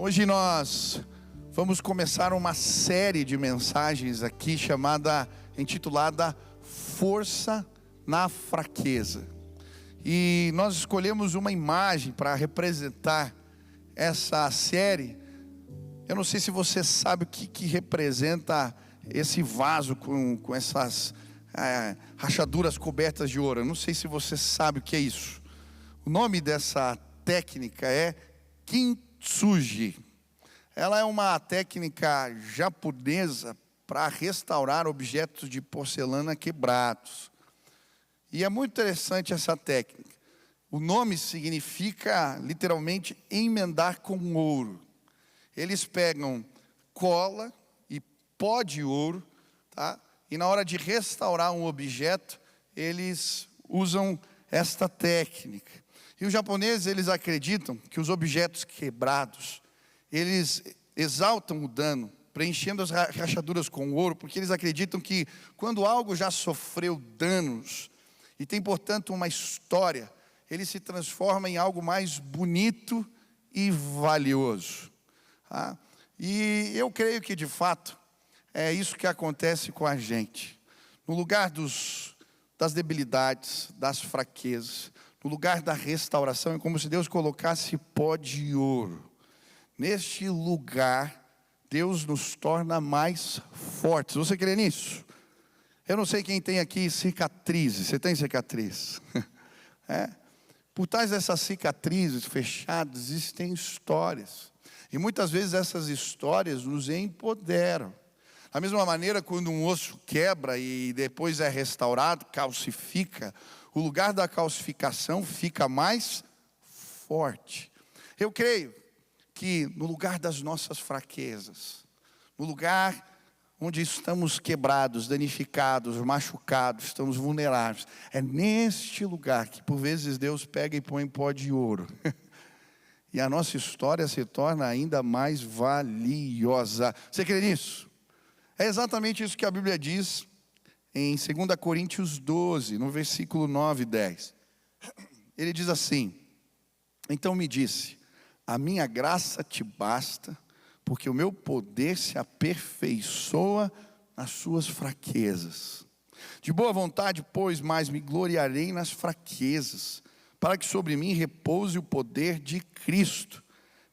Hoje nós vamos começar uma série de mensagens aqui intitulada Força na Fraqueza. E nós escolhemos uma imagem para representar essa série. Eu não sei se você sabe o que representa esse vaso com essas rachaduras cobertas de ouro. Eu não sei se você sabe o que é isso. O nome dessa técnica é Kintsugi. Ela é uma técnica japonesa para restaurar objetos de porcelana quebrados. E é muito interessante essa técnica. O nome significa literalmente emendar com ouro. Eles pegam cola e pó de ouro, tá? E na hora de restaurar um objeto, eles usam esta técnica. E os japoneses, eles acreditam que os objetos quebrados, eles exaltam o dano, preenchendo as rachaduras com ouro, porque eles acreditam que quando algo já sofreu danos, e tem, portanto, uma história, ele se transforma em algo mais bonito e valioso. Tá? E eu creio que, de fato, é isso que acontece com a gente. No lugar das debilidades, das fraquezas, no lugar da restauração, é como se Deus colocasse pó de ouro. Neste lugar, Deus nos torna mais fortes. Você crê nisso? Eu não sei quem tem aqui cicatrizes. Você tem cicatriz? Por trás dessas cicatrizes fechadas, existem histórias. E muitas vezes essas histórias nos empoderam. Da mesma maneira, quando um osso quebra e depois é restaurado, calcifica, o lugar da calcificação fica mais forte. Eu creio que no lugar das nossas fraquezas, no lugar onde estamos quebrados, danificados, machucados, estamos vulneráveis, é neste lugar que por vezes Deus pega e põe pó de ouro. E a nossa história se torna ainda mais valiosa. Você crê nisso? É exatamente isso que a Bíblia diz em 2 Coríntios 12, no versículo 9 e 10. Ele diz assim: então me disse, a minha graça te basta, porque o meu poder se aperfeiçoa nas suas fraquezas. De boa vontade, pois, mais me gloriarei nas fraquezas, para que sobre mim repouse o poder de Cristo.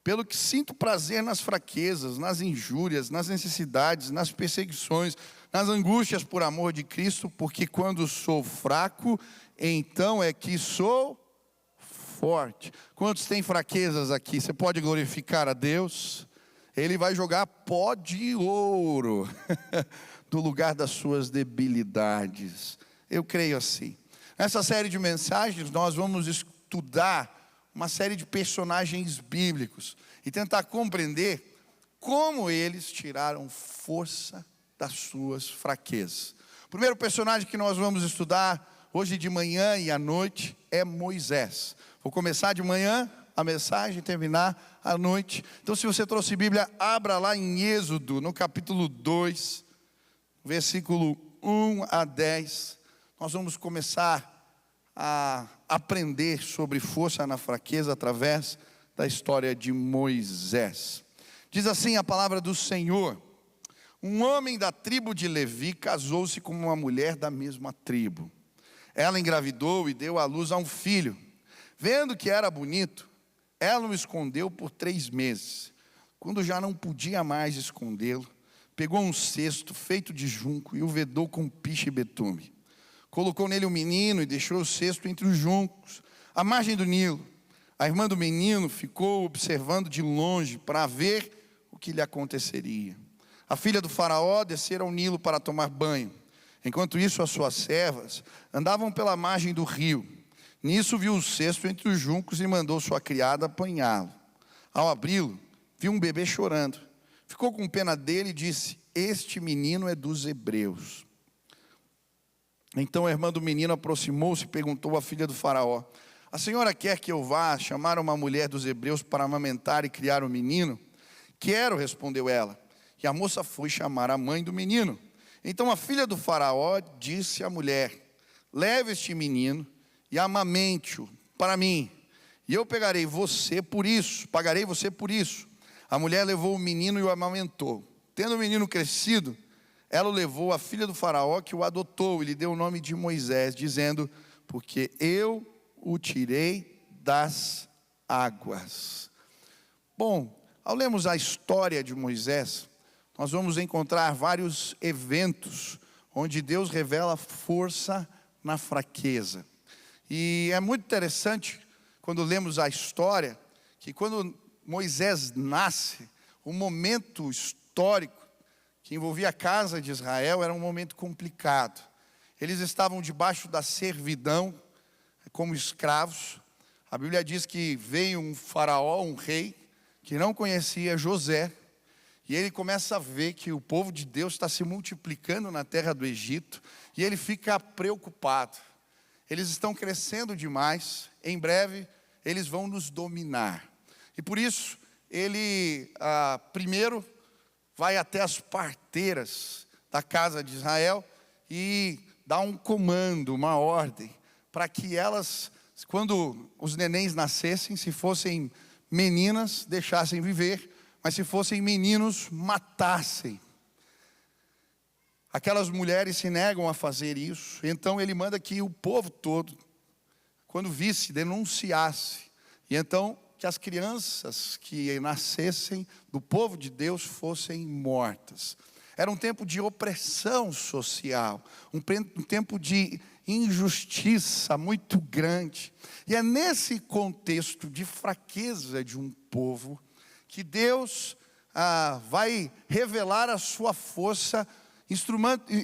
Pelo que sinto prazer nas fraquezas, nas injúrias, nas necessidades, nas perseguições, nas angústias por amor de Cristo, porque quando sou fraco, então é que sou forte. Quantos têm fraquezas aqui? Você pode glorificar a Deus? Ele vai jogar pó de ouro do lugar das suas debilidades. Eu creio assim. Nessa série de mensagens, nós vamos estudar uma série de personagens bíblicos e tentar compreender como eles tiraram força das suas fraquezas. O primeiro personagem que nós vamos estudar hoje de manhã e à noite é Moisés. Vou começar de manhã a mensagem e terminar à noite. Então, se você trouxe Bíblia, abra lá em Êxodo, no capítulo 2, versículo 1 a 10. Nós vamos começar a aprender sobre força na fraqueza através da história de Moisés. Diz assim a palavra do Senhor: um homem da tribo de Levi casou-se com uma mulher da mesma tribo. Ela engravidou e deu à luz a um filho. Vendo que era bonito, ela o escondeu por 3 meses. Quando já não podia mais escondê-lo, pegou um cesto feito de junco e o vedou com piche e betume. Colocou nele o menino e deixou o cesto entre os juncos, à margem do Nilo. A irmã do menino ficou observando de longe para ver o que lhe aconteceria. A filha do faraó descera ao Nilo para tomar banho. Enquanto isso, as suas servas andavam pela margem do rio. Nisso viu o cesto entre os juncos e mandou sua criada apanhá-lo. Ao abri-lo, viu um bebê chorando. Ficou com pena dele e disse: este menino é dos hebreus. Então a irmã do menino aproximou-se e perguntou à filha do faraó: a senhora quer que eu vá chamar uma mulher dos hebreus para amamentar e criar o menino? Quero, respondeu ela. E a moça foi chamar a mãe do menino. Então a filha do faraó disse à mulher: leve este menino e amamente-o para mim, e eu pagarei você por isso. A mulher levou o menino e o amamentou. Tendo o menino crescido, ela o levou à filha do faraó, que o adotou, e lhe deu o nome de Moisés, dizendo: porque eu o tirei das águas. Bom, ao lermos a história de Moisés, nós vamos encontrar vários eventos onde Deus revela força na fraqueza. E é muito interessante quando lemos a história, que quando Moisés nasce, o momento histórico que envolvia a casa de Israel era um momento complicado. Eles estavam debaixo da servidão, como escravos. A Bíblia diz que veio um faraó, um rei, que não conhecia José, e ele começa a ver que o povo de Deus está se multiplicando na terra do Egito, e ele fica preocupado. Eles estão crescendo demais, em breve eles vão nos dominar. E por isso, ele primeiro vai até as parteiras da casa de Israel e dá um comando, uma ordem, para que elas, quando os nenéns nascessem, se fossem meninas, deixassem viver, mas se fossem meninos, matassem. Aquelas mulheres se negam a fazer isso, então ele manda que o povo todo, quando visse, denunciasse, e então que as crianças que nascessem do povo de Deus fossem mortas. Era um tempo de opressão social, um tempo de injustiça muito grande. E é nesse contexto de fraqueza de um povo que Deus vai revelar a sua força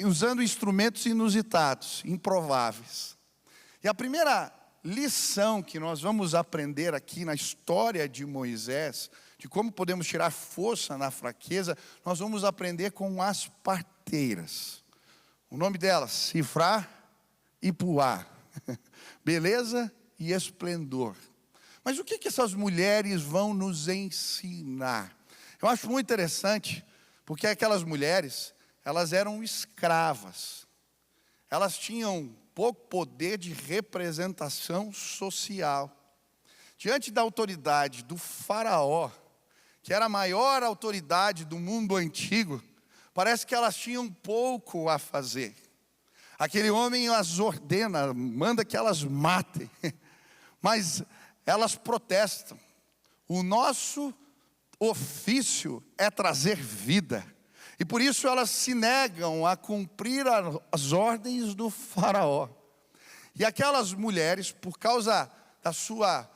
usando instrumentos inusitados, improváveis. E a primeira lição que nós vamos aprender aqui na história de Moisés, de como podemos tirar força na fraqueza, nós vamos aprender com as parteiras. O nome delas, Sifrá e Puá. Beleza e esplendor. Mas o que essas mulheres vão nos ensinar? Eu acho muito interessante, porque aquelas mulheres, elas eram escravas. Elas tinham pouco poder de representação social. Diante da autoridade do faraó, que era a maior autoridade do mundo antigo, parece que elas tinham pouco a fazer. Aquele homem as ordena, manda que elas matem, mas elas protestam. O nosso ofício é trazer vida, e por isso elas se negam a cumprir as ordens do faraó. E aquelas mulheres, por causa da sua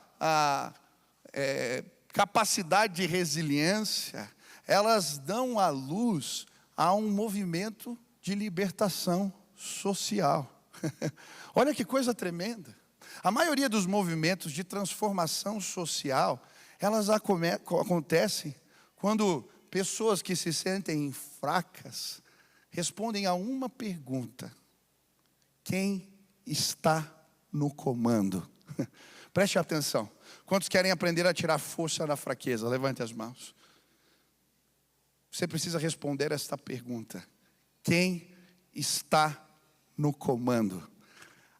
capacidade de resiliência, elas dão à luz a um movimento de libertação social. Olha que coisa tremenda. A maioria dos movimentos de transformação social, elas acontecem quando pessoas que se sentem fracas respondem a uma pergunta: quem está no comando? Preste atenção. Quantos querem aprender a tirar força da fraqueza? Levante as mãos. Você precisa responder esta pergunta: quem está no comando?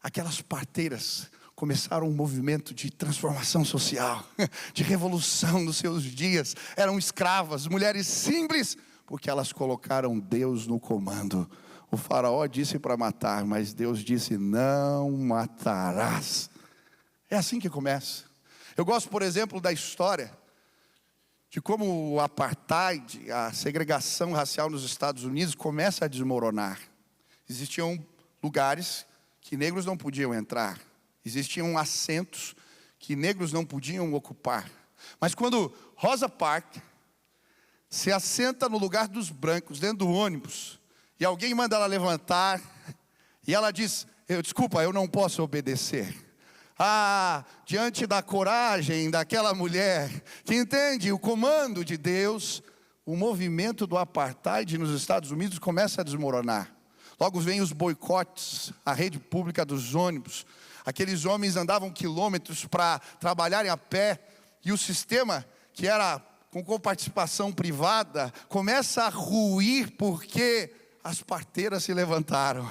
Aquelas parteiras começaram um movimento de transformação social, de revolução nos seus dias. Eram escravas, mulheres simples, porque elas colocaram Deus no comando. O faraó disse para matar, mas Deus disse: não matarás. É assim que começa. Eu gosto, por exemplo, da história de como o apartheid, a segregação racial nos Estados Unidos começa a desmoronar. Existiam lugares que negros não podiam entrar. Existiam assentos que negros não podiam ocupar. Mas quando Rosa Parks se assenta no lugar dos brancos, dentro do ônibus, e alguém manda ela levantar, e ela diz: desculpa, eu não posso obedecer. Diante da coragem daquela mulher, que entende o comando de Deus, o movimento do apartheid nos Estados Unidos começa a desmoronar. Logo vem os boicotes à rede pública dos ônibus. Aqueles homens andavam quilômetros para trabalharem a pé, e o sistema, que era com coparticipação privada, começa a ruir porque as parteiras se levantaram.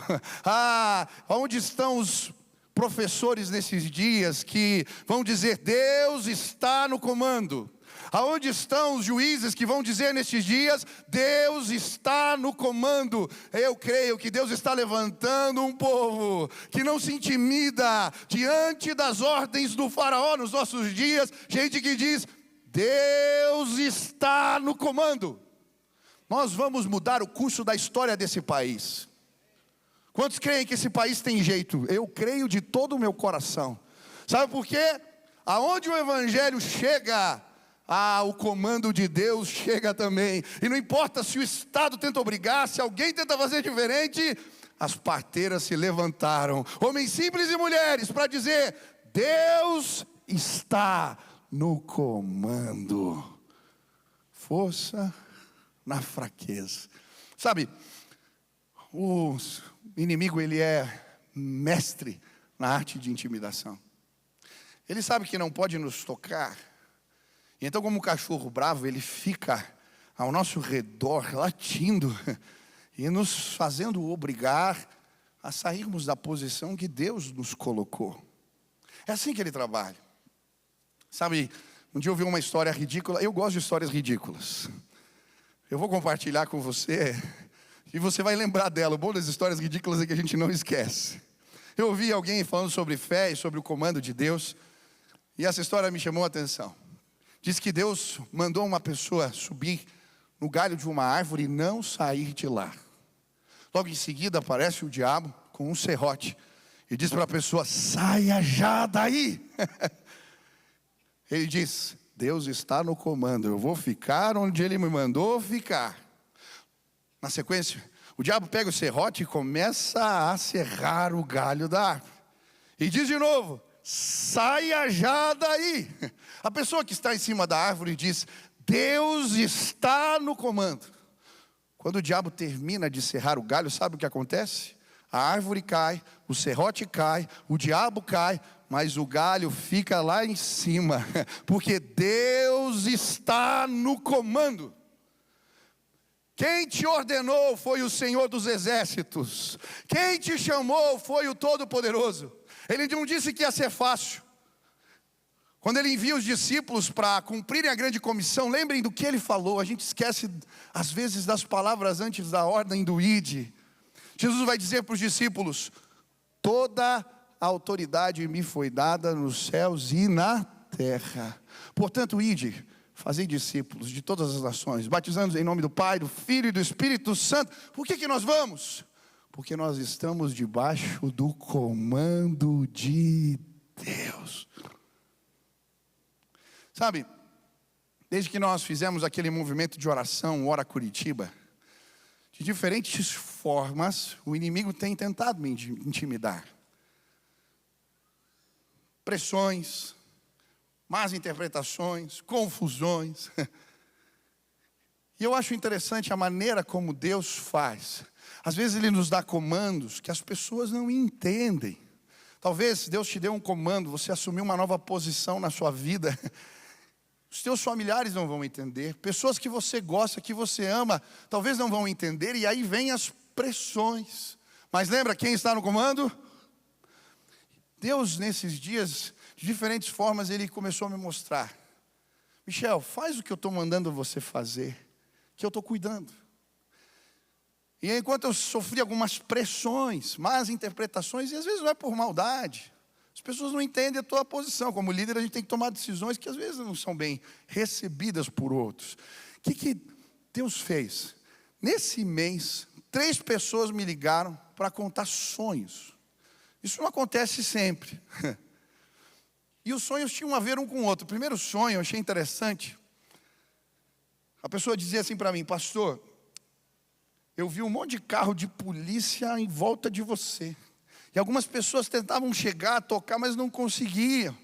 Onde estão os professores nesses dias que vão dizer: Deus está no comando? Aonde estão os juízes que vão dizer nestes dias: Deus está no comando? Eu creio que Deus está levantando um povo que não se intimida diante das ordens do faraó nos nossos dias. Gente que diz: Deus está no comando. Nós vamos mudar o curso da história desse país. Quantos creem que esse país tem jeito? Eu creio de todo o meu coração. Sabe por quê? Aonde o evangelho chega, o comando de Deus chega também. E não importa se o Estado tenta obrigar, se alguém tenta fazer diferente, as parteiras se levantaram, homens simples e mulheres, para dizer: Deus está no comando. Força na fraqueza. Sabe, o inimigo, ele é mestre na arte de intimidação. Ele sabe que não pode nos tocar. E então, como um cachorro bravo, ele fica ao nosso redor, latindo e nos fazendo obrigar a sairmos da posição que Deus nos colocou. É assim que ele trabalha. Sabe, um dia eu ouvi uma história ridícula. Eu gosto de histórias ridículas. Eu vou compartilhar com você e você vai lembrar dela. O bom das histórias ridículas é que a gente não esquece. Eu ouvi alguém falando sobre fé e sobre o comando de Deus, e essa história me chamou a atenção. Diz que Deus mandou uma pessoa subir no galho de uma árvore e não sair de lá. Logo em seguida aparece o diabo com um serrote e diz para a pessoa: saia já daí. Ele diz: Deus está no comando, eu vou ficar onde Ele me mandou ficar. Na sequência, o diabo pega o serrote e começa a serrar o galho da árvore. E diz de novo: saia já daí. A pessoa que está em cima da árvore diz: Deus está no comando. Quando o diabo termina de serrar o galho, sabe o que acontece? A árvore cai, o serrote cai, o diabo cai, mas o galho fica lá em cima, porque Deus está no comando. Quem te ordenou foi o Senhor dos Exércitos. Quem te chamou foi o Todo-Poderoso. Ele não disse que ia ser fácil. Quando ele envia os discípulos para cumprirem a grande comissão, lembrem do que ele falou. A gente esquece às vezes das palavras antes da ordem do ide. Jesus vai dizer para os discípulos: toda a autoridade me foi dada nos céus e na terra. Portanto, ide, fazei discípulos de todas as nações, batizando-os em nome do Pai, do Filho e do Espírito Santo. Por que nós vamos? Porque nós estamos debaixo do comando de Deus. Sabe, desde que nós fizemos aquele movimento de oração, Ora Curitiba, de diferentes formas, o inimigo tem tentado me intimidar. Pressões, más interpretações, confusões. E eu acho interessante a maneira como Deus faz. Às vezes Ele nos dá comandos que as pessoas não entendem. Talvez Deus te deu um comando, você assumiu uma nova posição na sua vida. Os teus familiares não vão entender. Pessoas que você gosta, que você ama, talvez não vão entender. E aí vem as pressões. Mas lembra quem está no comando? Deus, nesses dias, de diferentes formas, Ele começou a me mostrar: Michel, faz o que eu estou mandando você fazer, que eu estou cuidando. E enquanto eu sofri algumas pressões, más interpretações, e às vezes não é por maldade, as pessoas não entendem a tua posição. Como líder, a gente tem que tomar decisões que às vezes não são bem recebidas por outros. O que Deus fez? Nesse mês, 3 pessoas me ligaram para contar sonhos. Isso não acontece sempre. E os sonhos tinham a ver um com o outro. O primeiro sonho, eu achei interessante. A pessoa dizia assim para mim: pastor, eu vi um monte de carro de polícia em volta de você. E algumas pessoas tentavam chegar, tocar, mas não conseguiam.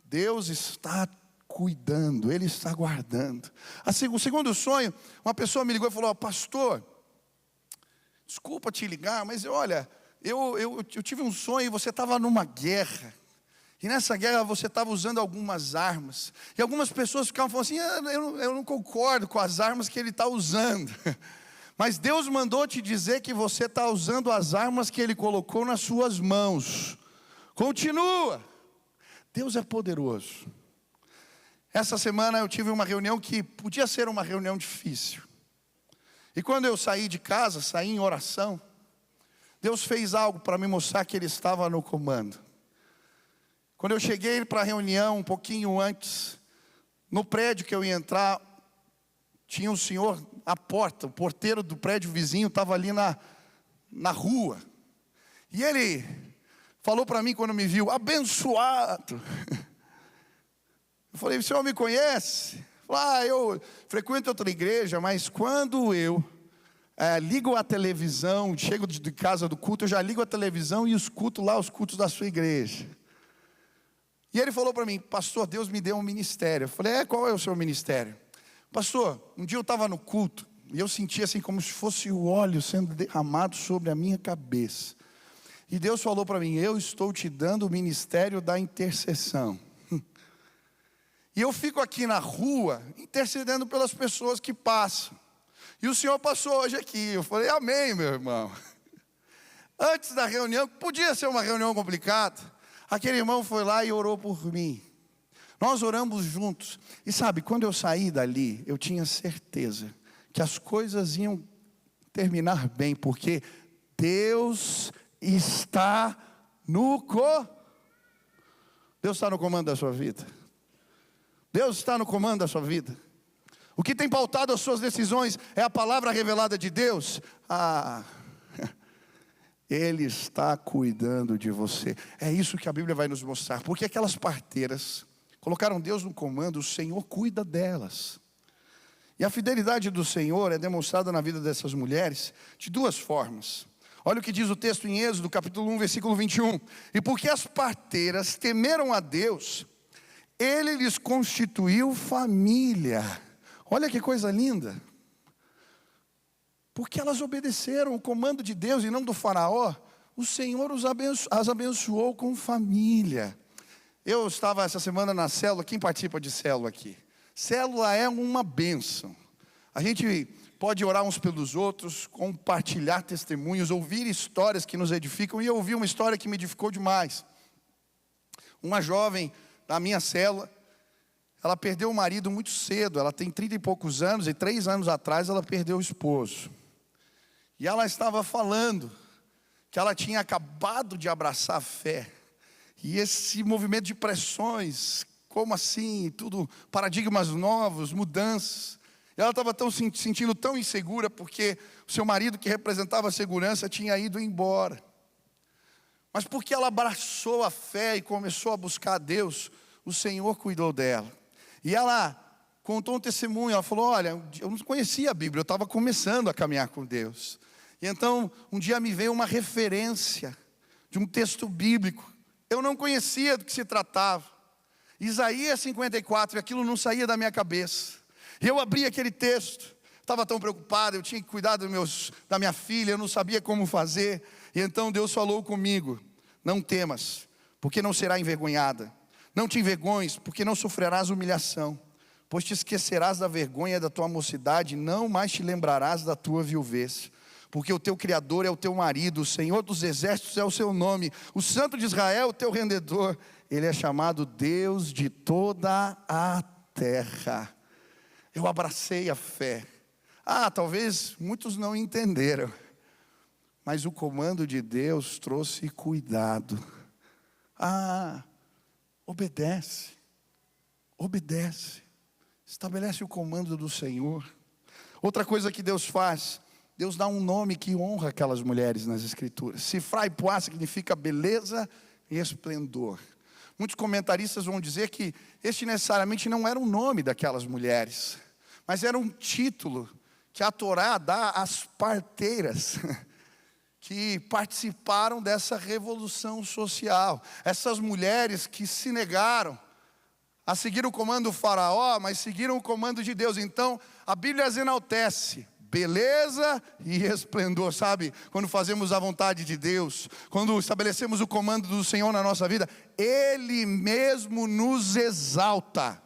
Deus está cuidando, Ele está guardando. O segundo sonho, uma pessoa me ligou e falou: pastor, desculpa te ligar, mas olha, eu tive um sonho e você estava numa guerra. E nessa guerra você estava usando algumas armas. E algumas pessoas ficavam falando assim: eu não concordo com as armas que ele está usando. Mas Deus mandou te dizer que você está usando as armas que Ele colocou nas suas mãos. Continua. Deus é poderoso. Essa semana eu tive uma reunião que podia ser uma reunião difícil. E quando eu saí de casa, saí em oração, Deus fez algo para me mostrar que Ele estava no comando. Quando eu cheguei para a reunião, um pouquinho antes, no prédio que eu ia entrar, tinha um senhor à porta, o porteiro do prédio vizinho estava ali na rua. E ele falou para mim quando me viu: abençoado. Eu falei: o senhor me conhece? Falei: eu frequento outra igreja, mas quando eu ligo a televisão, chego de casa do culto, eu já ligo a televisão e escuto lá os cultos da sua igreja. E ele falou para mim: pastor, Deus me deu um ministério. Eu falei: qual é o seu ministério? Pastor, um dia eu estava no culto e eu senti assim como se fosse o óleo sendo derramado sobre a minha cabeça. E Deus falou para mim: eu estou te dando o ministério da intercessão. E eu fico aqui na rua intercedendo pelas pessoas que passam. E o senhor passou hoje aqui. Eu falei: amém, meu irmão. Antes da reunião, que podia ser uma reunião complicada, aquele irmão foi lá e orou por mim. Nós oramos juntos. E sabe, quando eu saí dali, eu tinha certeza que as coisas iam terminar bem, porque Deus está Deus está no comando da sua vida. Deus está no comando da sua vida. O que tem pautado as suas decisões é a palavra revelada de Deus. Ele está cuidando de você. É isso que a Bíblia vai nos mostrar. Porque aquelas parteiras colocaram Deus no comando, o Senhor cuida delas. E a fidelidade do Senhor é demonstrada na vida dessas mulheres de duas formas. Olha o que diz o texto em Êxodo, capítulo 1, versículo 21. E porque as parteiras temeram a Deus, Ele lhes constituiu família. Olha que coisa linda. Porque elas obedeceram o comando de Deus e não do faraó, o Senhor as abençoou com família. Eu estava essa semana na célula. Quem participa de célula aqui? Célula é uma bênção. A gente pode orar uns pelos outros, compartilhar testemunhos, ouvir histórias que nos edificam. E eu ouvi uma história que me edificou demais. Uma jovem da minha célula, ela perdeu o marido muito cedo. Ela tem 30 e poucos anos e 3 anos atrás ela perdeu o esposo. E ela estava falando que ela tinha acabado de abraçar a fé. E esse movimento de pressões, como assim, tudo, paradigmas novos, mudanças. E ela estava se sentindo tão insegura porque o seu marido, que representava a segurança, tinha ido embora. Mas porque ela abraçou a fé e começou a buscar a Deus, o Senhor cuidou dela. E ela contou um testemunho. Ela falou: olha, eu não conhecia a Bíblia, eu estava começando a caminhar com Deus. E então, um dia me veio uma referência de um texto bíblico. Eu não conhecia do que se tratava. Isaías 54, e aquilo não saía da minha cabeça. E eu abri aquele texto, estava tão preocupado, eu tinha que cuidar da minha filha, eu não sabia como fazer. E então Deus falou comigo: não temas, porque não será envergonhada. Não te envergonhes, porque não sofrerás humilhação. Pois te esquecerás da vergonha da tua mocidade, não mais te lembrarás da tua viuvez. Porque o teu Criador é o teu marido, o Senhor dos exércitos é o seu nome, o Santo de Israel é o teu Redentor. Ele é chamado Deus de toda a terra. Eu abracei a fé. Talvez muitos não entenderam, mas o comando de Deus trouxe cuidado. Obedece, estabelece o comando do Senhor. Outra coisa que Deus faz, Deus dá um nome que honra aquelas mulheres nas Escrituras. Sifra e Puá significa beleza e esplendor. Muitos comentaristas vão dizer que este necessariamente não era o nome daquelas mulheres, mas era um título que a Torá dá às parteiras que participaram dessa revolução social. Essas mulheres que se negaram a seguir o comando do faraó, mas seguiram o comando de Deus. Então a Bíblia as enaltece: beleza e esplendor. Sabe, quando fazemos a vontade de Deus, quando estabelecemos o comando do Senhor na nossa vida, Ele mesmo nos exalta.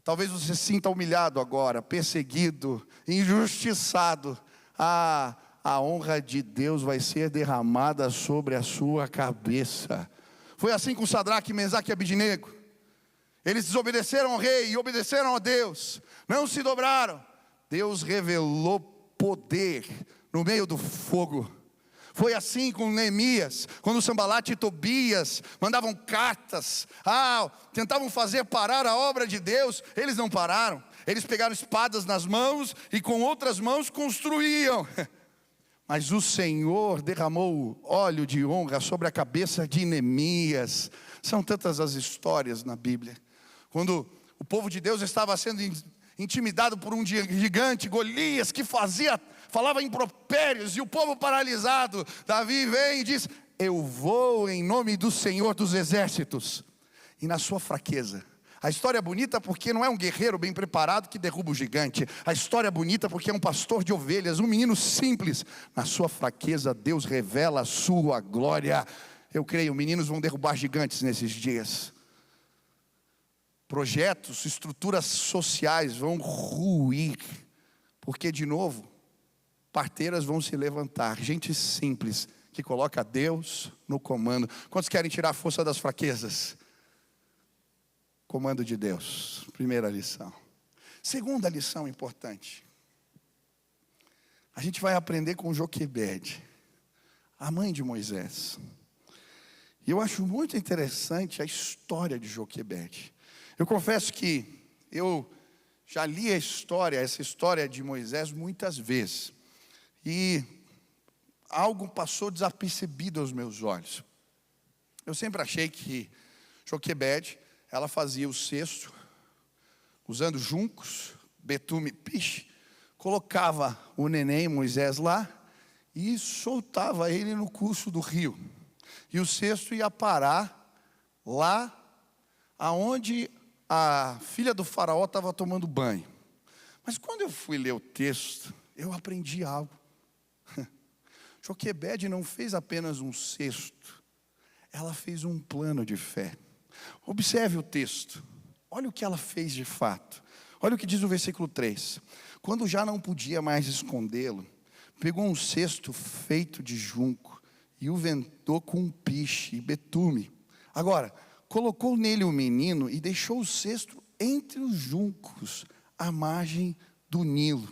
Talvez você se sinta humilhado agora, perseguido, injustiçado. A honra de Deus vai ser derramada sobre a sua cabeça. Foi assim com Sadraque, Mesaque e Abidnego. Eles desobedeceram ao rei e obedeceram a Deus. Não se dobraram. Deus revelou poder no meio do fogo. Foi assim com Neemias, quando Sanbalate e Tobias mandavam cartas, tentavam fazer parar a obra de Deus. Eles não pararam. Eles pegaram espadas nas mãos e com outras mãos construíam. Mas o Senhor derramou óleo de honra sobre a cabeça de Neemias. São tantas as histórias na Bíblia. Quando o povo de Deus estava sendo intimidado por um gigante, Golias, que falava impropérios, e o povo paralisado, Davi vem e diz: eu vou em nome do Senhor dos exércitos. E na sua fraqueza, a história é bonita porque não é um guerreiro bem preparado que derruba o gigante. A história é bonita porque é um pastor de ovelhas, um menino simples. Na sua fraqueza, Deus revela a sua glória. Eu creio, meninos vão derrubar gigantes nesses dias. Projetos, estruturas sociais vão ruir, porque de novo, parteiras vão se levantar, gente simples, que coloca Deus no comando. Quantos querem tirar a força das fraquezas? Comando de Deus, primeira lição. Segunda lição importante, a gente vai aprender com Joquebede, a mãe de Moisés. E eu acho muito interessante a história de Joquebede. Eu confesso que eu já li essa história de Moisés muitas vezes. E algo passou desapercebido aos meus olhos. Eu sempre achei que Joquebede, ela fazia o cesto, usando juncos, betume, piche, colocava o neném Moisés lá e soltava ele no curso do rio. E o cesto ia parar lá aonde a filha do faraó estava tomando banho. Mas quando eu fui ler o texto, eu aprendi algo. Joquebede não fez apenas um cesto, ela fez um plano de fé. Observe o texto, olha o que ela fez de fato. Olha o que diz o versículo 3. Quando já não podia mais escondê-lo, pegou um cesto feito de junco e o vendou com piche e betume. Agora, colocou nele o menino e deixou o cesto entre os juncos, à margem do Nilo.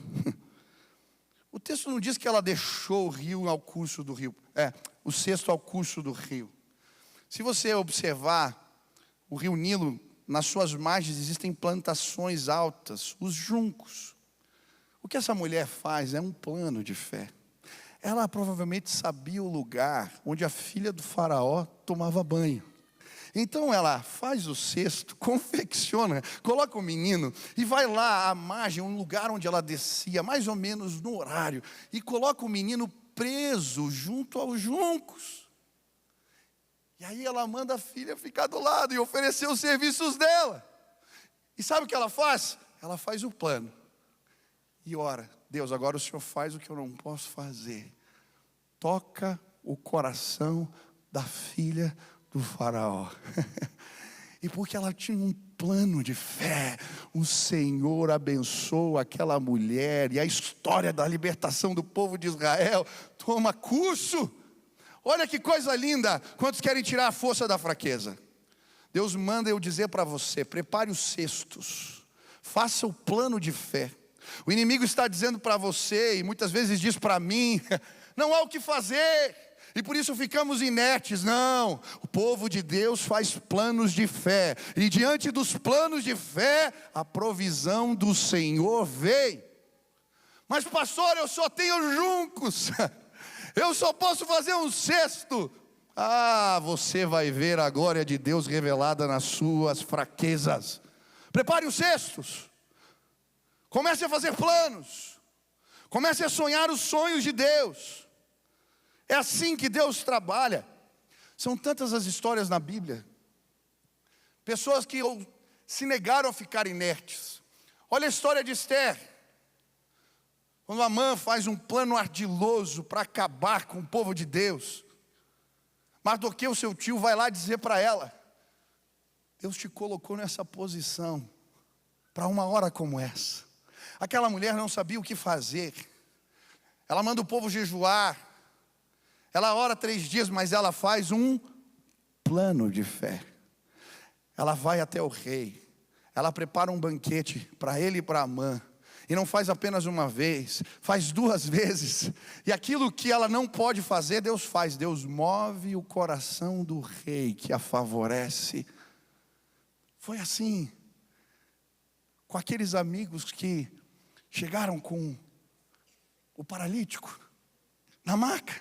O texto não diz que ela deixou o rio ao curso do rio, o cesto ao curso do rio. Se você observar o rio Nilo, nas suas margens existem plantações altas, os juncos. O que essa mulher faz é um plano de fé. Ela provavelmente sabia o lugar onde a filha do faraó tomava banho. Então ela faz o cesto, confecciona, coloca o menino e vai lá à margem, um lugar onde ela descia, mais ou menos no horário, e coloca o menino preso junto aos juncos. E aí ela manda a filha ficar do lado e oferecer os serviços dela. E sabe o que ela faz? Ela faz o plano. E ora, Deus, agora o Senhor faz o que eu não posso fazer. Toca o coração da filha do faraó. E porque ela tinha um plano de fé, o Senhor abençoa aquela mulher. E a história da libertação do povo de Israel toma curso. Olha que coisa linda. Quantos querem tirar a força da fraqueza? Deus manda eu dizer para você: prepare os cestos, faça o plano de fé. O inimigo está dizendo para você, e muitas vezes diz para mim, não há o que fazer, e por isso ficamos inertes. Não, o povo de Deus faz planos de fé, e diante dos planos de fé, a provisão do Senhor vem. Mas pastor, eu só tenho juncos, eu só posso fazer um cesto. Você vai ver a glória de Deus revelada nas suas fraquezas. Prepare os cestos, comece a fazer planos, comece a sonhar os sonhos de Deus. É assim que Deus trabalha. São tantas as histórias na Bíblia, pessoas que se negaram a ficar inertes. Olha a história de Esther, quando Amã faz um plano ardiloso para acabar com o povo de Deus. Mardoqueu, seu tio, vai lá dizer para ela: Deus te colocou nessa posição para uma hora como essa. Aquela mulher não sabia o que fazer. Ela manda o povo jejuar. Ela ora 3 dias, mas ela faz um plano de fé. ela vai até o rei, ela prepara um banquete para ele e para Amã, e não faz apenas uma vez, faz 2 vezes, e aquilo que ela não pode fazer, Deus faz. Deus move o coração do rei que a favorece. Foi assim com aqueles amigos que chegaram com o paralítico na maca,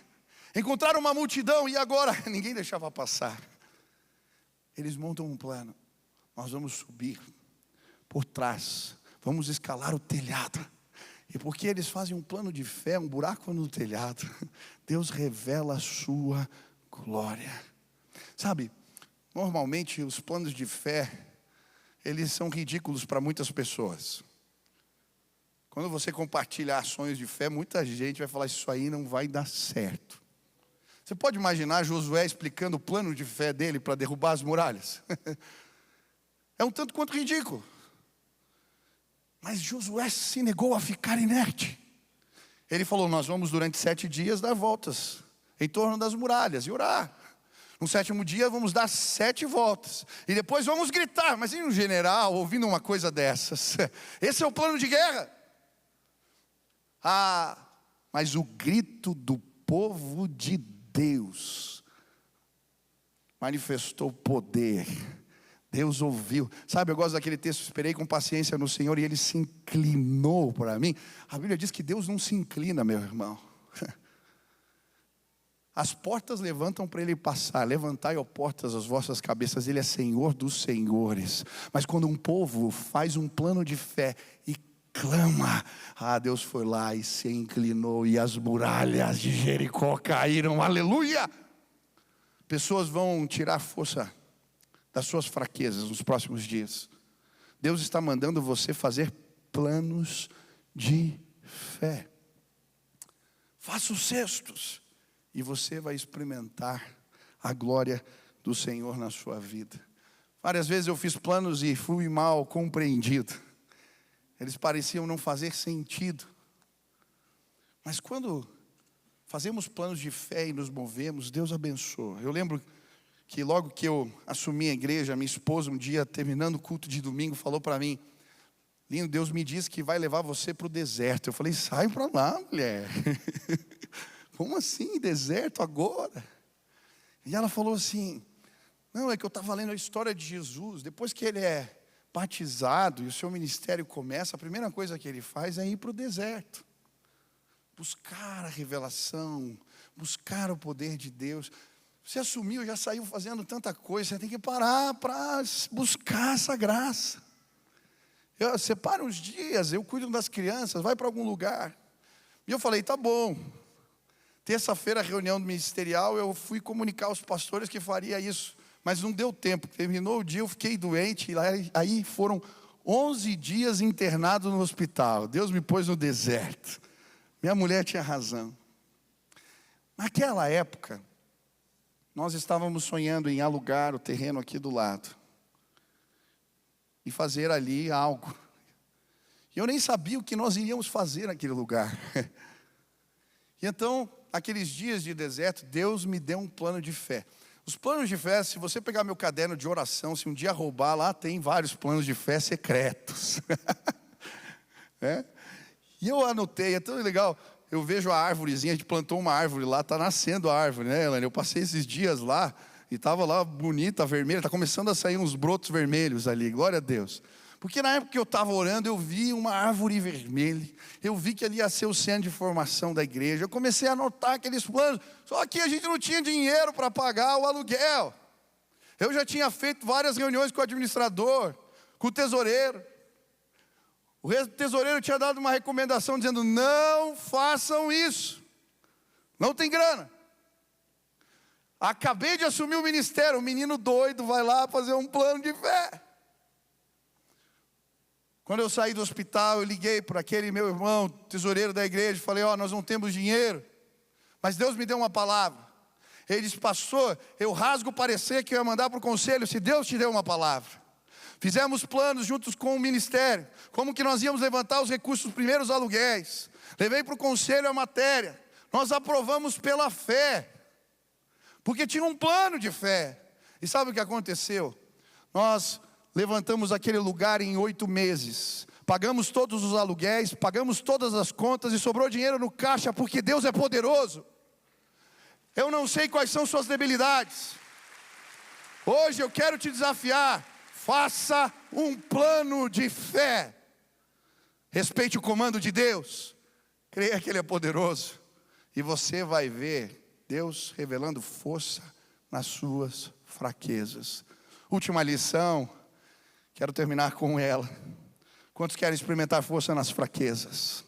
encontraram uma multidão e agora ninguém deixava passar. Eles montam um plano: nós vamos subir por trás, vamos escalar o telhado. E porque eles fazem um plano de fé, um buraco no telhado, Deus revela a sua glória. Sabe, normalmente os planos de fé, eles são ridículos para muitas pessoas. Quando você compartilha ações de fé, muita gente vai falar: isso aí não vai dar certo. Você pode imaginar Josué explicando o plano de fé dele para derrubar as muralhas? É um tanto quanto ridículo. Mas Josué se negou a ficar inerte. Ele falou: nós vamos durante 7 dias dar voltas em torno das muralhas e orar. No 7º dia vamos dar 7 voltas. E depois vamos gritar. Mas e um general ouvindo uma coisa dessas? Esse é o plano de guerra. Mas o grito do povo de Deus manifestou poder. Deus ouviu. Sabe, eu gosto daquele texto: esperei com paciência no Senhor e Ele se inclinou para mim. A Bíblia diz que Deus não se inclina, meu irmão. As portas levantam para Ele passar. Levantai, ó portas, as vossas cabeças. Ele é Senhor dos senhores. Mas quando um povo faz um plano de fé e clama, Deus foi lá e se inclinou, e as muralhas de Jericó caíram. Aleluia! Pessoas vão tirar força das suas fraquezas nos próximos dias. Deus está mandando você fazer planos de fé. Faça os cestos e você vai experimentar a glória do Senhor na sua vida. Várias vezes eu fiz planos e fui mal compreendido. Eles pareciam não fazer sentido. Mas quando fazemos planos de fé e nos movemos, Deus abençoa. Eu lembro que logo que eu assumi a igreja, minha esposa, um dia, terminando o culto de domingo, falou para mim: lindo, Deus me disse que vai levar você para o deserto. Eu falei: sai para lá, mulher. Como assim, deserto agora? E ela falou assim: não, é que eu estava lendo a história de Jesus. Depois que ele é batizado e o seu ministério começa, a primeira coisa que ele faz é ir para o deserto. Buscar a revelação, buscar o poder de Deus. Você assumiu, já saiu fazendo tanta coisa, você tem que parar para buscar essa graça. Separa uns dias, eu cuido das crianças, vai para algum lugar. E eu falei: tá bom. Terça-feira, reunião ministerial, eu fui comunicar aos pastores que faria isso. Mas não deu tempo, terminou o dia, eu fiquei doente. E aí foram 11 dias internado no hospital. Deus me pôs no deserto. Minha mulher tinha razão. Naquela época, nós estávamos sonhando em alugar o terreno aqui do lado e fazer ali algo. E eu nem sabia o que nós iríamos fazer naquele lugar. E então, aqueles dias de deserto, Deus me deu um plano de fé. Os planos de fé, se você pegar meu caderno de oração, se um dia roubar, lá tem vários planos de fé secretos. E eu anotei, é tão legal. Eu vejo a árvorezinha, a gente plantou uma árvore lá, está nascendo a árvore, né, Elaine? Eu passei esses dias lá, e estava lá bonita, vermelha, está começando a sair uns brotos vermelhos ali, glória a Deus. Porque na época que eu estava orando, eu vi uma árvore vermelha, eu vi que ali ia ser o centro de formação da igreja, eu comecei a anotar aqueles planos, só que a gente não tinha dinheiro para pagar o aluguel. Eu já tinha feito várias reuniões com o administrador, com o tesoureiro. O tesoureiro tinha dado uma recomendação dizendo: não façam isso, não tem grana. Acabei de assumir o ministério, um menino doido vai lá fazer um plano de fé. Quando eu saí do hospital, eu liguei para aquele meu irmão, tesoureiro da igreja, e falei: nós não temos dinheiro, mas Deus me deu uma palavra. Ele disse: pastor, eu rasgo o parecer que eu ia mandar para o conselho, se Deus te deu uma palavra. Fizemos planos juntos com o ministério, como que nós íamos levantar os recursos dos primeiros aluguéis. Levei para o conselho a matéria, nós aprovamos pela fé, porque tinha um plano de fé. E sabe o que aconteceu? Nós levantamos aquele lugar em 8 meses. Pagamos todos os aluguéis, pagamos todas as contas e sobrou dinheiro no caixa, porque Deus é poderoso. Eu não sei quais são suas debilidades. Hoje eu quero te desafiar. Faça um plano de fé. Respeite o comando de Deus. Creia que Ele é poderoso. E você vai ver Deus revelando força nas suas fraquezas. Última lição. Quero terminar com ela. Quantos querem experimentar força nas fraquezas?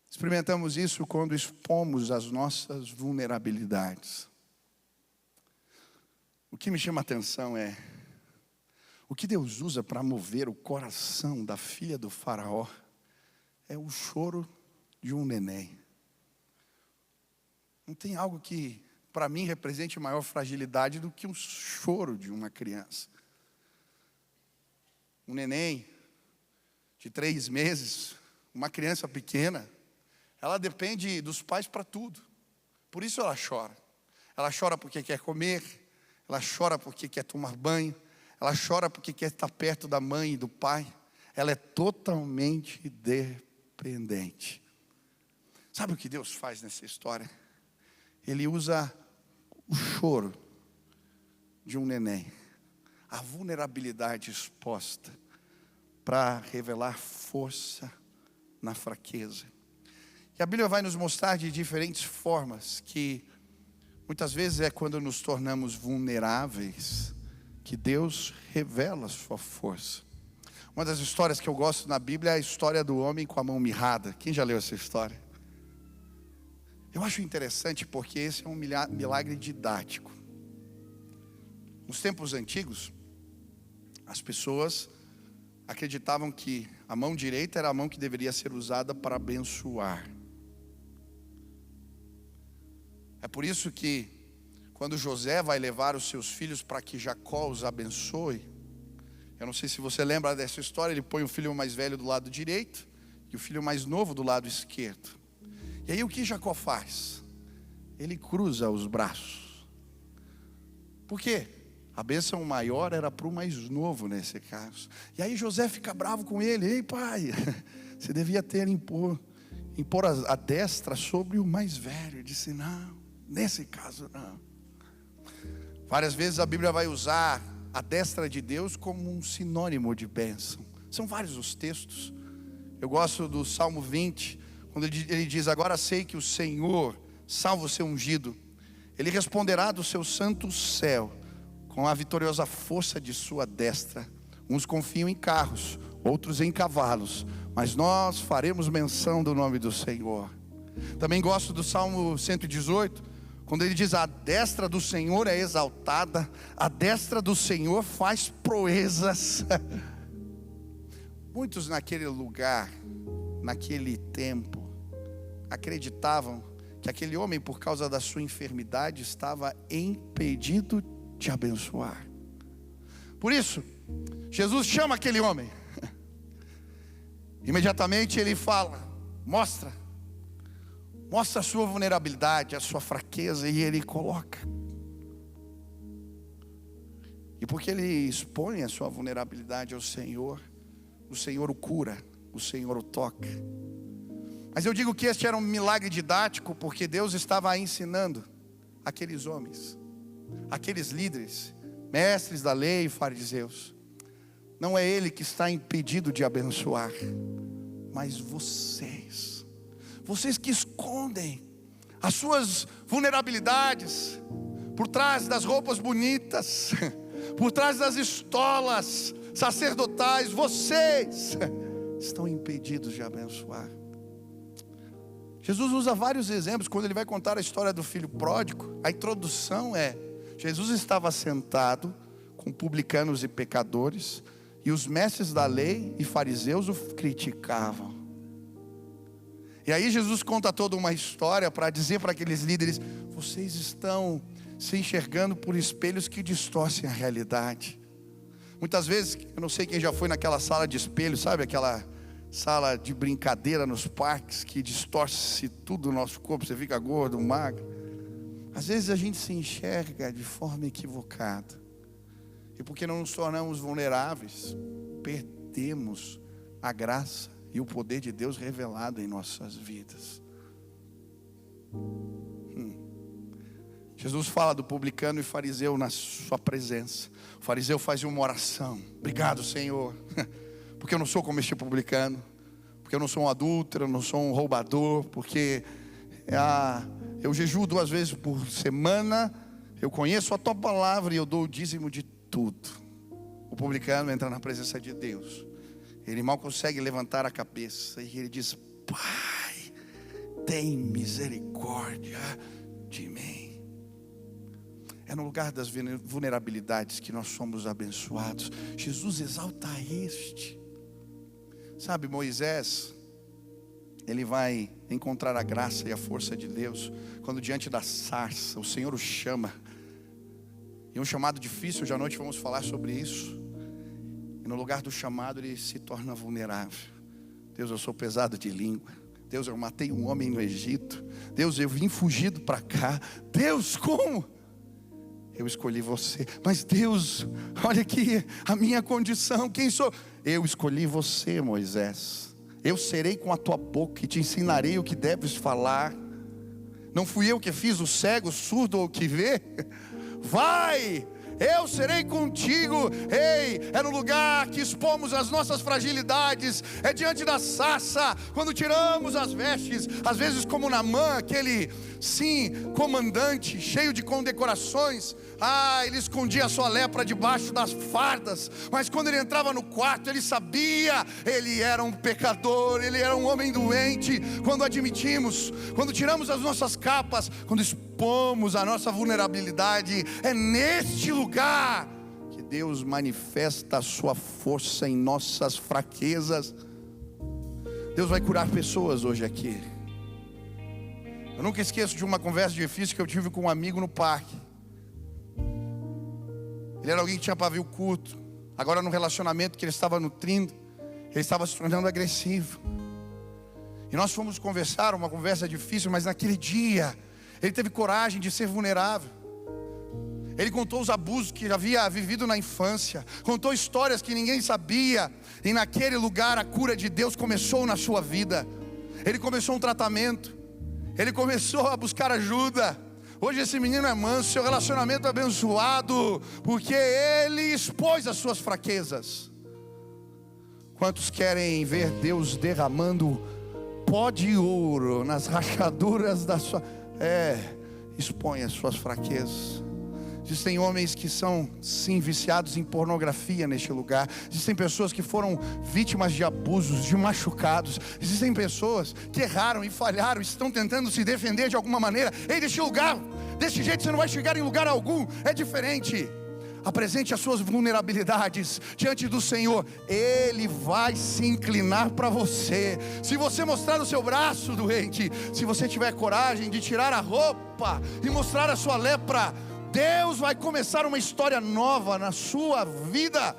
Experimentamos isso quando expomos as nossas vulnerabilidades. O que me chama a atenção é o que Deus usa para mover o coração da filha do faraó é o choro de um neném. Não tem algo que para mim represente maior fragilidade do que o choro de uma criança. Um neném de 3 meses, uma criança pequena, ela depende dos pais para tudo. Por isso ela chora. Ela chora porque quer comer, ela chora porque quer tomar banho, ela chora porque quer estar perto da mãe e do pai. Ela é totalmente dependente. Sabe o que Deus faz nessa história? Ele usa o choro de um neném, a vulnerabilidade exposta, para revelar força na fraqueza. E a Bíblia vai nos mostrar de diferentes formas que muitas vezes é quando nos tornamos vulneráveis que Deus revela a sua força. Uma das histórias que eu gosto na Bíblia é a história do homem com a mão mirrada. Quem já leu essa história? Eu acho interessante porque esse é um milagre didático. Nos tempos antigos, as pessoas acreditavam que a mão direita era a mão que deveria ser usada para abençoar. É por isso que quando José vai levar os seus filhos para que Jacó os abençoe, eu não sei se você lembra dessa história, ele põe o filho mais velho do lado direito e o filho mais novo do lado esquerdo. E aí o que Jacó faz? Ele cruza os braços. Por quê? A bênção maior era para o mais novo nesse caso. E aí José fica bravo com ele. Ei pai, você devia ter impor a destra sobre o mais velho. Ele disse, não, nesse caso não. Várias vezes a Bíblia vai usar a destra de Deus como um sinônimo de bênção. São vários os textos. Eu gosto do Salmo 20, quando ele diz, agora sei que o Senhor salva o seu ungido. Ele responderá do seu santo céu, com a vitoriosa força de sua destra. Uns confiam em carros, outros em cavalos, mas nós faremos menção do nome do Senhor. Também gosto do Salmo 118, quando ele diz, a destra do Senhor é exaltada, a destra do Senhor faz proezas. Muitos naquele lugar, naquele tempo, acreditavam que aquele homem, por causa da sua enfermidade, estava impedido de abençoar. Por isso, Jesus chama aquele homem. Imediatamente ele fala, mostra a sua vulnerabilidade, a sua fraqueza, e ele coloca. E porque ele expõe a sua vulnerabilidade ao Senhor, o Senhor o cura, o Senhor o toca. Mas eu digo que este era um milagre didático, porque Deus estava ensinando aqueles homens, aqueles líderes, mestres da lei e fariseus. Não é ele que está impedido de abençoar, mas vocês que escondem as suas vulnerabilidades por trás das roupas bonitas, por trás das estolas sacerdotais, vocês estão impedidos de abençoar. Jesus usa vários exemplos quando ele vai contar a história do filho pródigo. A introdução é: Jesus estava sentado com publicanos e pecadores, e os mestres da lei e fariseus o criticavam. E aí Jesus conta toda uma história para dizer para aqueles líderes: vocês estão se enxergando por espelhos que distorcem a realidade. Muitas vezes, eu não sei quem já foi naquela sala de espelho, sabe aquela sala de brincadeira nos parques que distorce tudo o nosso corpo, você fica gordo, magro. Às vezes a gente se enxerga de forma equivocada. E porque não nos tornamos vulneráveis, perdemos a graça e o poder de Deus revelado em nossas vidas. Jesus fala do publicano e fariseu na sua presença. O fariseu faz uma oração: obrigado, Senhor, porque eu não sou como este publicano, porque eu não sou um adúltero, eu não sou um roubador, porque eu jejuo 2 vezes por semana, eu conheço a tua palavra e eu dou o dízimo de tudo. O publicano entra na presença de Deus, ele mal consegue levantar a cabeça e ele diz: Pai, tem misericórdia de mim. É no lugar das vulnerabilidades que nós somos abençoados. Jesus exalta este. Sabe, Moisés, ele vai encontrar a graça e a força de Deus quando diante da sarça o Senhor o chama. E um chamado difícil, hoje à noite vamos falar sobre isso. E no lugar do chamado ele se torna vulnerável. Deus, eu sou pesado de língua. Deus, eu matei um homem no Egito. Deus, eu vim fugido para cá. Deus, como? Eu escolhi você. Mas Deus, olha aqui a minha condição. Quem sou? Eu escolhi você, Moisés. Eu serei com a tua boca e te ensinarei o que deves falar. Não fui eu que fiz o cego, o surdo ou o que vê? Vai, eu serei contigo. Ei, é no lugar que expomos as nossas fragilidades, é diante da sarça, quando tiramos as vestes, às vezes como Naamã, aquele, sim, comandante, cheio de condecorações. Ele escondia a sua lepra debaixo das fardas, mas quando ele entrava no quarto, ele sabia, ele era um pecador, ele era um homem doente. Quando admitimos, quando tiramos as nossas capas, quando expomos a nossa vulnerabilidade, é neste lugar que Deus manifesta a sua força em nossas fraquezas. Deus vai curar pessoas hoje aqui. Eu nunca esqueço de uma conversa difícil que eu tive com um amigo no parque. Ele era alguém que tinha pavio curto. Agora no relacionamento que ele estava nutrindo, ele estava se tornando agressivo. E nós fomos conversar, uma conversa difícil, mas naquele dia ele teve coragem de ser vulnerável. Ele contou os abusos que havia vivido na infância, contou histórias que ninguém sabia. E naquele lugar a cura de Deus começou na sua vida. Ele começou um tratamento, ele começou a buscar ajuda. Hoje esse menino é manso, seu relacionamento é abençoado, porque ele expôs as suas fraquezas. Quantos querem ver Deus derramando pó de ouro nas rachaduras da sua... expõe as suas fraquezas. Existem homens que são, sim, viciados em pornografia neste lugar. Existem pessoas que foram vítimas de abusos, de machucados. Existem pessoas que erraram e falharam, estão tentando se defender de alguma maneira. Ei, deste lugar, deste jeito você não vai chegar em lugar algum. É diferente. Apresente as suas vulnerabilidades diante do Senhor. Ele vai se inclinar para você. Se você mostrar o seu braço doente, se você tiver coragem de tirar a roupa e mostrar a sua lepra, Deus vai começar uma história nova na sua vida.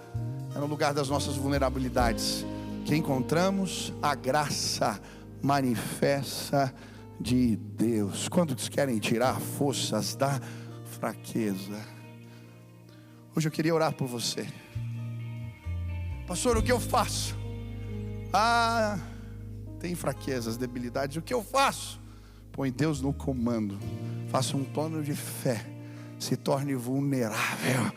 É no lugar das nossas vulnerabilidades que encontramos a graça manifesta de Deus. Quantos querem tirar forças da fraqueza? Hoje eu queria orar por você. Pastor, o que eu faço? Tem fraquezas, debilidades. O que eu faço? Põe Deus no comando. Faça um plano de fé. Se torne vulnerável.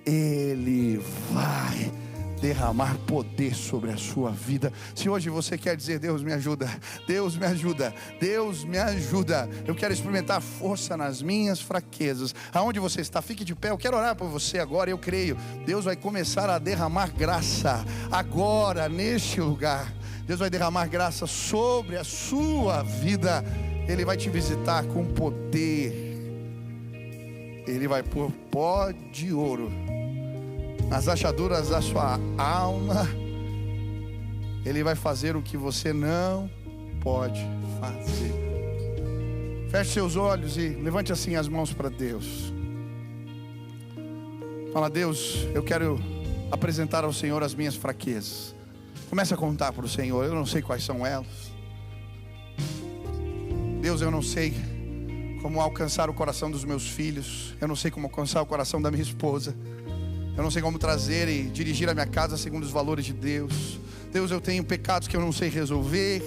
Ele vai derramar poder sobre a sua vida. Se hoje você quer dizer: Deus me ajuda, Deus me ajuda, Deus me ajuda, eu quero experimentar força nas minhas fraquezas. Aonde você está, fique de pé. Eu quero orar por você agora. Eu creio, Deus vai começar a derramar graça agora neste lugar. Deus vai derramar graça sobre a sua vida. Ele vai te visitar com poder. Ele vai pôr pó de ouro nas rachaduras da sua alma. Ele vai fazer o que você não pode fazer. Feche seus olhos e levante assim as mãos para Deus. Fala: Deus, eu quero apresentar ao Senhor as minhas fraquezas. Comece a contar para o Senhor. Eu não sei quais são elas. Deus, eu não sei como alcançar o coração dos meus filhos. Eu não sei como alcançar o coração da minha esposa. Eu não sei como trazer e dirigir a minha casa segundo os valores de Deus. Deus, eu tenho pecados que eu não sei resolver.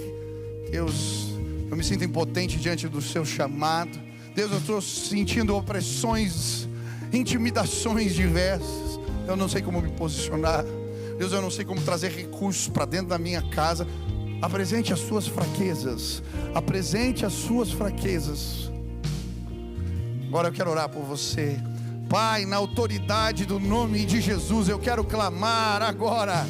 Deus, eu me sinto impotente diante do seu chamado. Deus, eu estou sentindo opressões, intimidações diversas. Eu não sei como me posicionar. Deus, eu não sei como trazer recursos para dentro da minha casa. Apresente as suas fraquezas. Apresente as suas fraquezas. Agora eu quero orar por você. Pai, na autoridade do nome de Jesus, eu quero clamar agora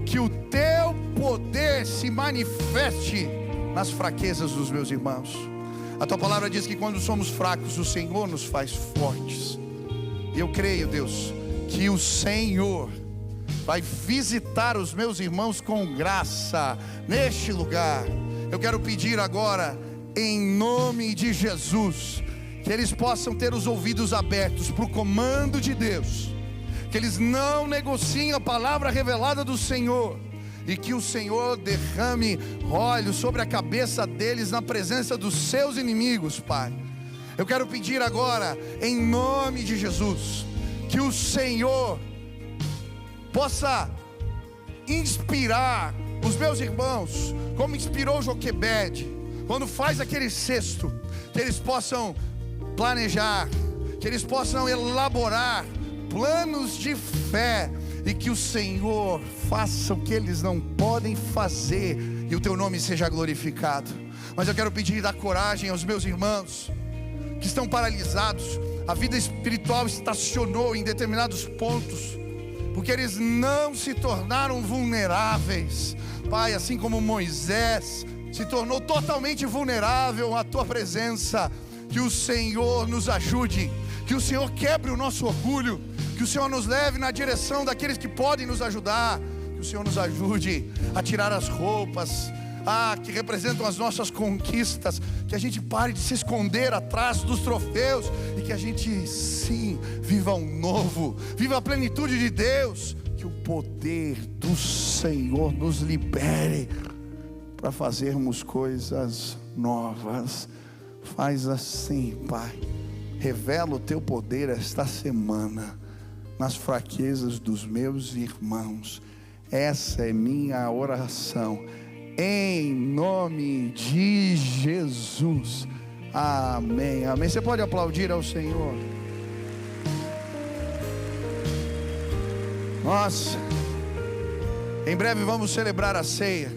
que o teu poder se manifeste nas fraquezas dos meus irmãos. A tua palavra diz que quando somos fracos, o Senhor nos faz fortes. E eu creio, Deus, que o Senhor vai visitar os meus irmãos com graça neste lugar. Eu quero pedir agora, em nome de Jesus, que eles possam ter os ouvidos abertos para o comando de Deus, que eles não negociem a palavra revelada do Senhor, e que o Senhor derrame óleo sobre a cabeça deles na presença dos seus inimigos, Pai. Eu quero pedir agora, em nome de Jesus, que o Senhor possa inspirar os meus irmãos, como inspirou Joquebede, quando faz aquele cesto, que eles possam planejar, que eles possam elaborar planos de fé, e que o Senhor faça o que eles não podem fazer, e o teu nome seja glorificado. Mas eu quero pedir da coragem aos meus irmãos que estão paralisados. A vida espiritual estacionou em determinados pontos, porque eles não se tornaram vulneráveis, Pai, assim como Moisés se tornou totalmente vulnerável à tua presença. Que o Senhor nos ajude, que o Senhor quebre o nosso orgulho, que o Senhor nos leve na direção daqueles que podem nos ajudar, que o Senhor nos ajude a tirar as roupas que representam as nossas conquistas, que a gente pare de se esconder atrás dos troféus, e que a gente sim viva um novo, viva a plenitude de Deus, que o poder do Senhor nos libere para fazermos coisas novas. Faz assim, Pai, revela o teu poder esta semana nas fraquezas dos meus irmãos. Essa é minha oração, em nome de Jesus, amém, amém. Você pode aplaudir ao Senhor? Nossa, em breve vamos celebrar a ceia,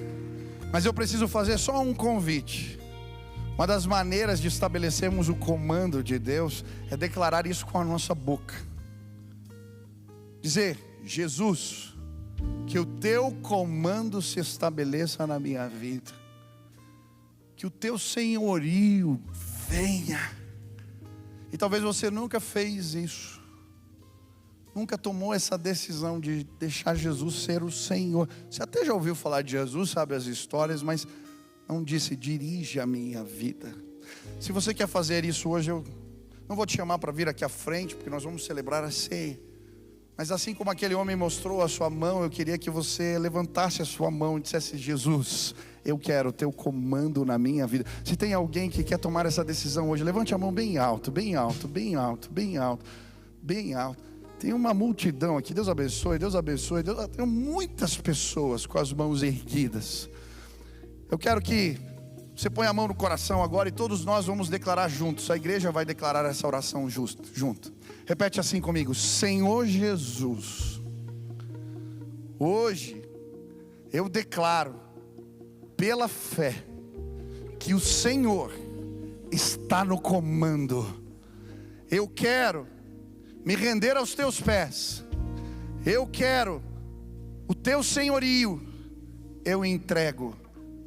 mas eu preciso fazer só um convite. Uma das maneiras de estabelecermos o comando de Deus é declarar isso com a nossa boca. Dizer: Jesus, que o teu comando se estabeleça na minha vida, que o teu senhorio venha. E talvez você nunca fez isso, nunca tomou essa decisão de deixar Jesus ser o Senhor. Você até já ouviu falar de Jesus, sabe as histórias, mas não disse: dirige a minha vida. Se você quer fazer isso hoje, eu não vou te chamar para vir aqui à frente, porque nós vamos celebrar a ceia. Mas assim como aquele homem mostrou a sua mão, eu queria que você levantasse a sua mão e dissesse: Jesus, eu quero o teu comando na minha vida. Se tem alguém que quer tomar essa decisão hoje, levante a mão bem alto, bem alto, bem alto, bem alto, bem alto. Tem uma multidão aqui, Deus abençoe, Deus abençoe. Tem muitas pessoas com as mãos erguidas. Eu quero que você ponha a mão no coração agora, e todos nós vamos declarar juntos. A igreja vai declarar essa oração junto. Repete assim comigo: Senhor Jesus, hoje eu declaro pela fé que o Senhor está no comando. Eu quero me render aos teus pés. Eu quero o teu senhorio. Eu entrego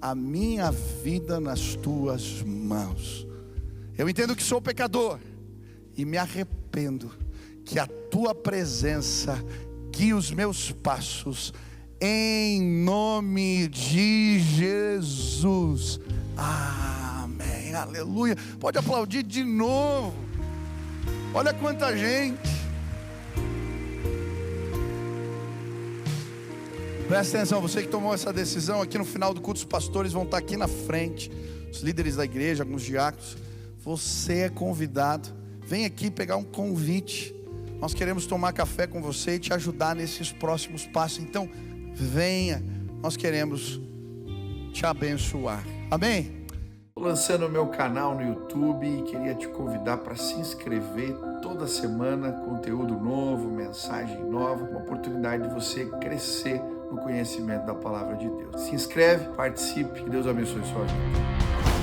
a minha vida nas tuas mãos. Eu entendo que sou pecador e me arrependo. Que a tua presença guie os meus passos, em nome de Jesus, amém, aleluia. Pode aplaudir de novo. Olha quanta gente. Presta atenção, você que tomou essa decisão, aqui no final do culto os pastores vão estar aqui na frente, os líderes da igreja, alguns diáconos você é convidado. Vem aqui pegar um convite. Nós queremos tomar café com você e te ajudar nesses próximos passos. Então, venha. Nós queremos te abençoar. Amém? Estou lançando o meu canal no YouTube e queria te convidar para se inscrever. Toda semana, conteúdo novo, mensagem nova, uma oportunidade de você crescer no conhecimento da palavra de Deus. Se inscreve, participe, que Deus abençoe sua vida.